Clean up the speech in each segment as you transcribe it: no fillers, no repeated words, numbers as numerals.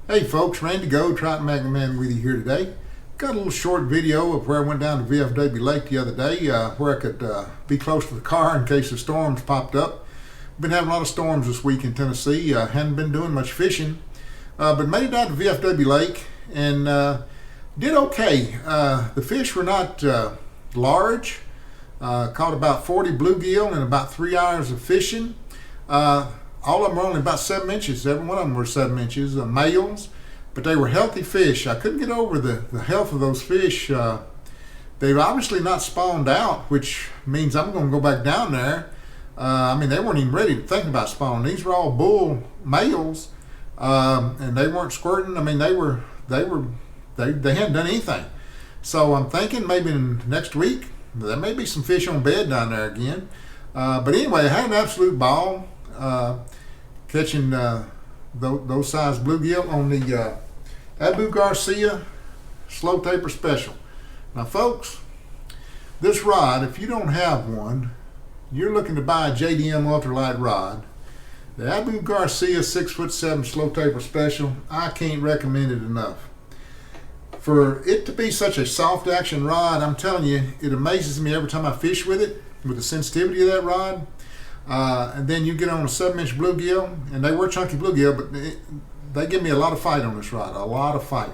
Hey folks, Randy Go, Trout Magnet Man with you here today. Got a little short video of where I went down to VFW Lake the other day, where I could be close to the car in case the storms popped up. Been having a lot of storms this week in Tennessee. Hadn't been doing much fishing, but made it down to VFW Lake and did okay. The fish were not large. Caught about 40 bluegill in about 3 hours of fishing. All of them were only about 7 inches. Every one of them were 7 inches, males, but they were healthy fish. I couldn't get over the health of those fish. They've obviously not spawned out, which means I'm going to go back down there. They weren't even ready to think about spawning. These were all bull males, and they weren't squirting. They hadn't done anything. So I'm thinking maybe in next week there may be some fish on bed down there again. But anyway, I had an absolute ball. Catching those size bluegill on the Abu Garcia slow taper special. Now folks, this rod, if you don't have one, you're looking to buy a JDM ultralight rod. The Abu Garcia 6'7" slow taper special, I can't recommend it enough. For it to be such a soft action rod, I'm telling you, it amazes me every time I fish with it, with the sensitivity of that rod. And then you get on a 7-inch bluegill, and they were chunky bluegill, but they give me a lot of fight on this rod, a lot of fight.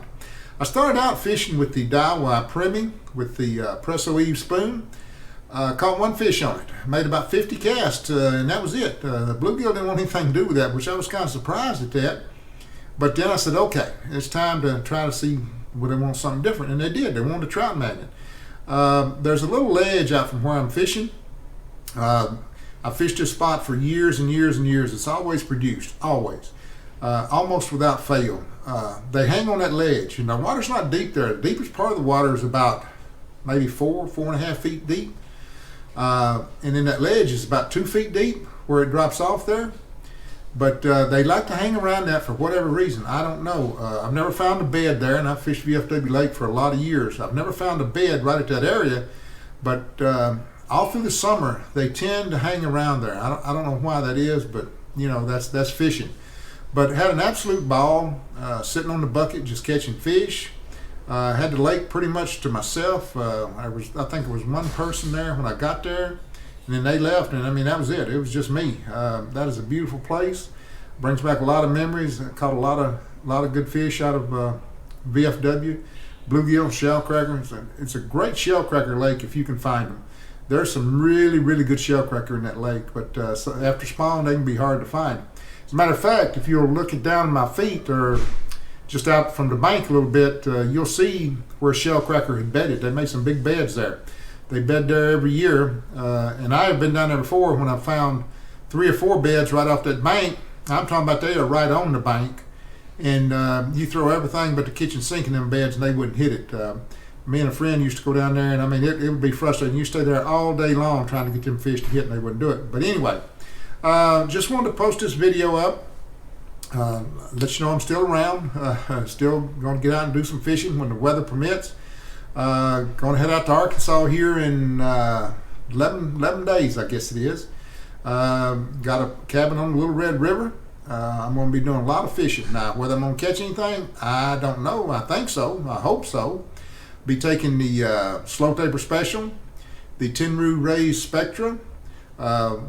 I started out fishing with the Daiwa Premi with the Presso Eve spoon. Caught one fish on it, made about 50 casts, and that was it. The bluegill didn't want anything to do with that, which I was kind of surprised at that. But then I said, okay, it's time to try to see whether they want something different, and they did. They wanted a trout magnet. There's a little ledge out from where I'm fishing. I fished this spot for years and years and years. It's always produced, always, almost without fail. They hang on that ledge, and the water's not deep there. The deepest part of the water is about maybe 4.5 feet deep, and then that ledge is about 2 feet deep where it drops off there. But they like to hang around that for whatever reason. I don't know. I've never found a bed there, and I've fished VFW Lake for a lot of years. I've never found a bed right at that area, but all through the summer, they tend to hang around there. I don't know why that is, but you know, that's fishing. But had an absolute ball sitting on the bucket, just catching fish. Had the lake pretty much to myself. I think there was one person there when I got there, and then they left, and that was it. It was just me. That is a beautiful place. Brings back a lot of memories. I caught a lot of good fish out of VFW. Bluegill, shellcracker. It's a great shellcracker lake if you can find them. There's some really, really good shellcracker in that lake, but so after spawn, they can be hard to find. As a matter of fact, if you're looking down at my feet or just out from the bank a little bit, you'll see where shellcracker had bedded. They made some big beds there. They bed there every year, and I have been down there before when I found 3 or 4 beds right off that bank. I'm talking about they are right on the bank, and you throw everything but the kitchen sink in them beds, and they wouldn't hit it. Me and a friend used to go down there, and it would be frustrating. You stay there all day long trying to get them fish to hit, and they wouldn't do it. But anyway, just wanted to post this video up, let you know I'm still around, still going to get out and do some fishing when the weather permits. Going to head out to Arkansas here in 11 days, I guess it is. Got a cabin on the Little Red River. I'm going to be doing a lot of fishing. Now, whether I'm going to catch anything, I don't know. I think so. I hope so. Be taking the slow taper special, the Tenru Rays Spectra,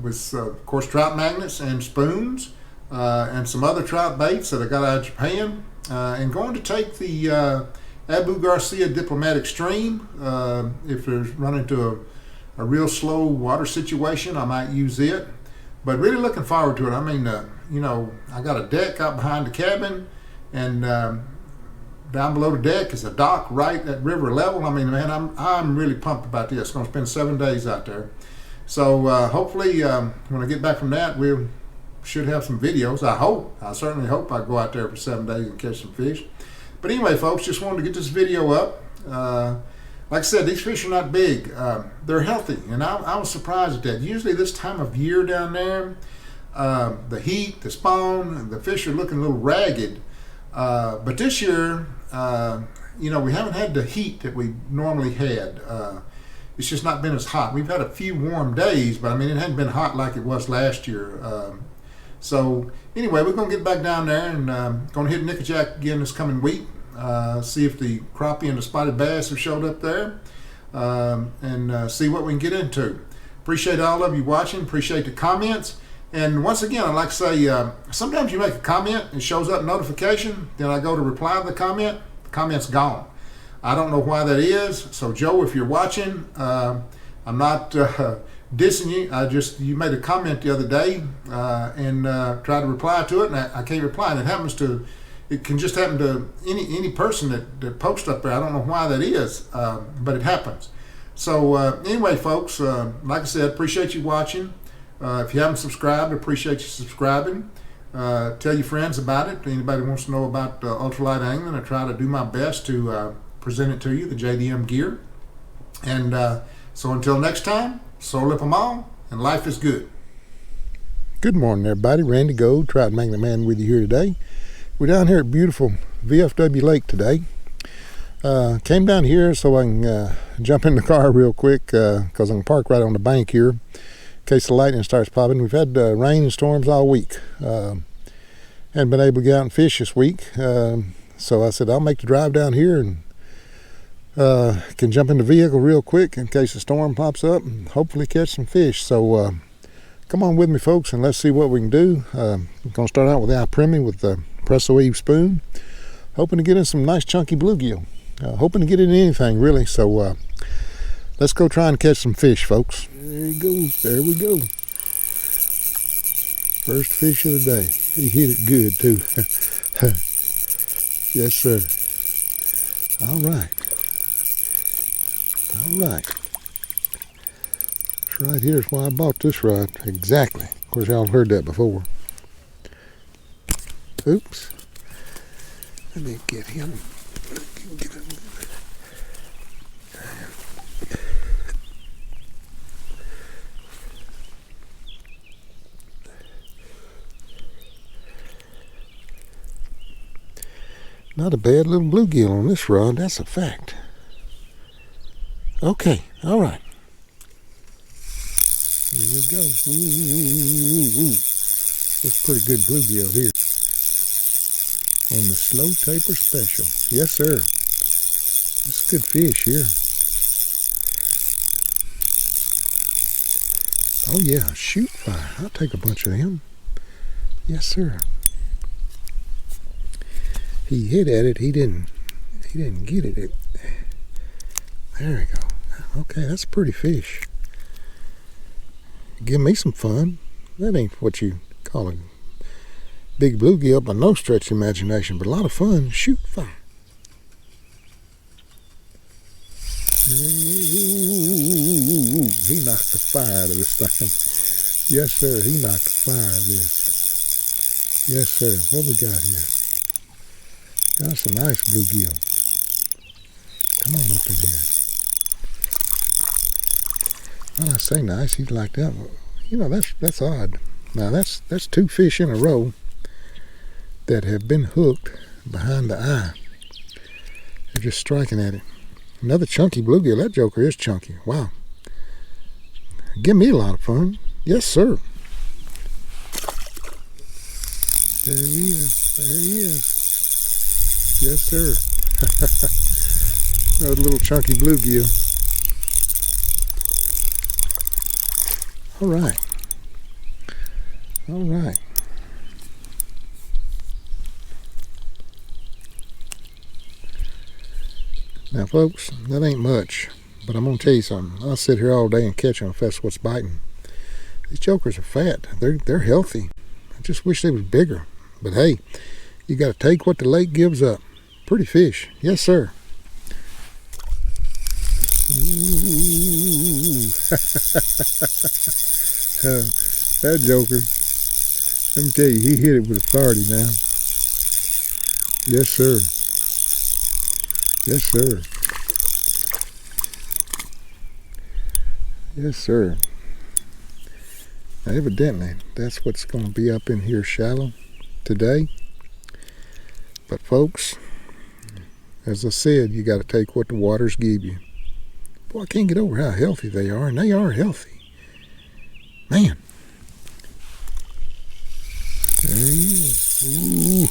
with of course trout magnets and spoons, and some other trout baits that I got out of Japan, and going to take the Abu Garcia Diplomatic Stream. If there's run into a real slow water situation, I might use it, but really looking forward to it. I got a deck out behind the cabin, and down below the deck is a dock right at river level. I'm really pumped about this. Going to spend 7 days out there. So hopefully when I get back from that, we should have some videos. I certainly hope I go out there for 7 days and catch some fish. But anyway, folks, just wanted to get this video up. Like I said, these fish are not big. They're healthy, and I was surprised at that. Usually this time of year down there, the heat, the spawn, the fish are looking a little ragged. But this year, we haven't had the heat that we normally had. It's just not been as hot. We've had a few warm days, but it hadn't been hot like it was last year. So anyway, we're going to get back down there and going to hit Nickajack again this coming week. See if the crappie and the spotted bass have showed up there, and see what we can get into. Appreciate all of you watching. Appreciate the comments. And once again, I'd like to say, sometimes you make a comment, it shows up notification, then I go to reply to the comment's gone. I don't know why that is. So Joe, if you're watching, I'm not dissing you. You made a comment the other day and tried to reply to it, and I can't reply. And it can just happen to any person that posts up there. I don't know why that is, but it happens. So anyway, folks, like I said, appreciate you watching. If you haven't subscribed, I appreciate you subscribing. Tell your friends about it. Anybody wants to know about ultralight angling, I try to do my best to present it to you, the JDM gear. And so until next time, so lip 'em all, and life is good. Good morning, everybody. Randy Gold, Trout Magnet Man with you here today. We're down here at beautiful VFW Lake today. Came down here so I can jump in the car real quick because I can park right on the bank here in case the lightning starts popping. We've had rain and storms all week. Hadn't been able to get out and fish this week. So I said I'll make the drive down here and can jump in the vehicle real quick in case the storm pops up and hopefully catch some fish. So come on with me, folks, and let's see what we can do. I'm going to start out with the iPremi with the Presso Eve spoon. Hoping to get in some nice chunky bluegill. Hoping to get in anything, really. So let's go try and catch some fish, folks. There he goes. There we go. First fish of the day. He hit it good, too. Yes, sir. All right. All right. This right here is why I bought this rod. Exactly. Of course, y'all heard that before. Oops. Let me get him. Not a bad little bluegill on this rod, that's a fact. Okay, all right. Here we go. Ooh. That's a pretty good bluegill here. On the Slow Taper Special. Yes, sir. That's a good fish here. Oh yeah, shoot fire. I'll take a bunch of them. Yes, sir. He hit at it. He didn't get it. There we go. Okay, that's a pretty fish. Give me some fun. That ain't what you call a big bluegill by no stretch of imagination, but a lot of fun. Shoot fire. Ooh, he knocked the fire out of this thing. Yes, sir. He knocked the fire out of this. Yes, sir. What we got here? That's a nice bluegill. Come on up in here. When I say nice, he's like that. You know, that's odd. Now that's two fish in a row that have been hooked behind the eye. They're just striking at it. Another chunky bluegill. That joker is chunky. Wow. Give me a lot of fun. Yes, sir. There he is. There he is. Yes, sir. Another little chunky bluegill. All right. All right. Now, folks, that ain't much, but I'm going to tell you something. I'll sit here all day and catch them if that's what's biting. These jokers are fat. They're healthy. I just wish they was bigger. But hey, you got to take what the lake gives up. Pretty fish. Yes, sir. That joker, let me tell you, he hit it with authority now. Yes, sir. Yes, sir. Yes, sir. Now, evidently, that's what's going to be up in here shallow today. But folks, as I said, you got to take what the waters give you. Boy, I can't get over how healthy they are, and they are healthy. Man. There he is. Ooh.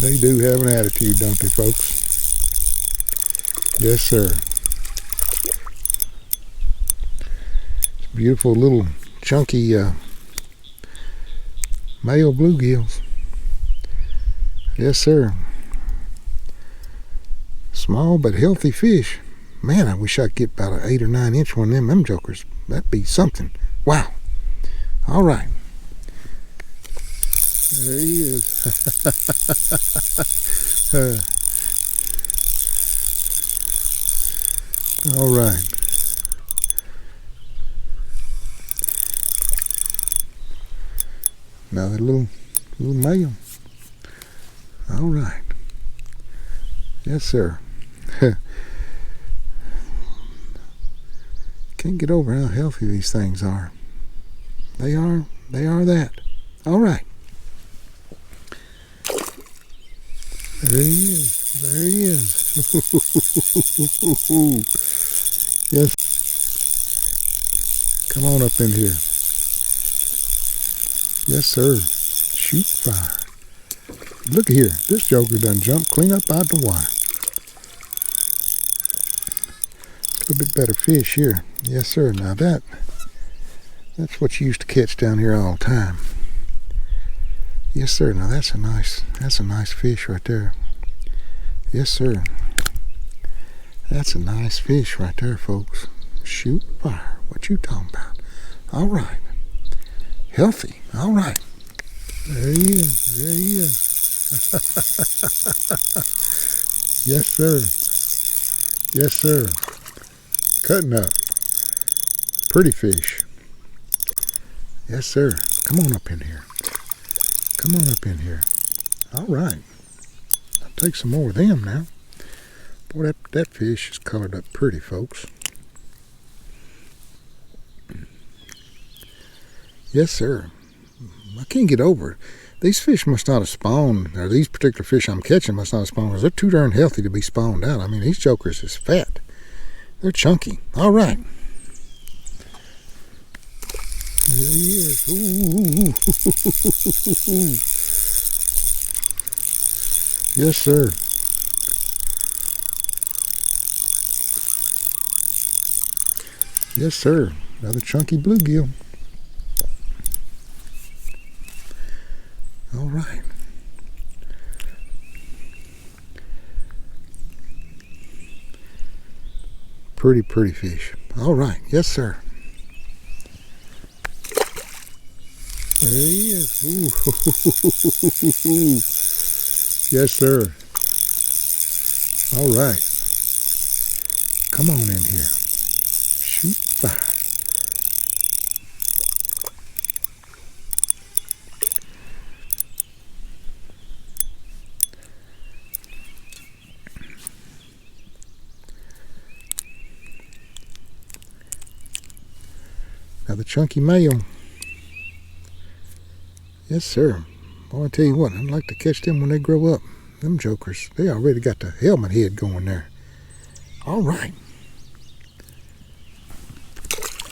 They do have an attitude, don't they, folks? Yes, sir. It's beautiful little chunky male bluegills. Yes, sir. Small but healthy fish. Man, I wish I could get about an 8 or 9 inch one of them jokers. That'd be something. Wow. All right. There he is. All right. Another little male. All right. Yes, sir. Can't get over how healthy these things are. They are that. All right. There he is. There he is. Yes. Come on up in here. Yes, sir. Shoot fire. Look here. This joker done jumped clean up out the water. A little bit better fish here. Yes, sir. Now that's what you used to catch down here all the time. Yes, sir. Now that's a nice fish right there. Yes, sir. That's a nice fish right there, folks. Shoot fire. What you talking about? All right. Healthy. All right. There he is. There he is. Yes, sir. Yes, sir. Cutting up. Pretty fish. Yes, sir. Come on up in here. Come on up in here. All right. I'll take some more of them now. Boy, that fish is colored up pretty, folks. Yes, sir. I can't get over it. These fish must not have spawned, or these particular fish I'm catching must not have spawned, because they're too darn healthy to be spawned out. I mean, these jokers is fat. They're chunky. All right. There he is. Ooh. Yes, sir. Yes, sir. Another chunky bluegill. All right. Pretty fish. All right. Yes, sir. There he is. Ooh. Yes, sir. All right. Come on in here. Shoot fire. Another chunky male. Yes, sir. Boy, I tell you what, I'd like to catch them when they grow up. Them jokers, they already got the helmet head going there. All right.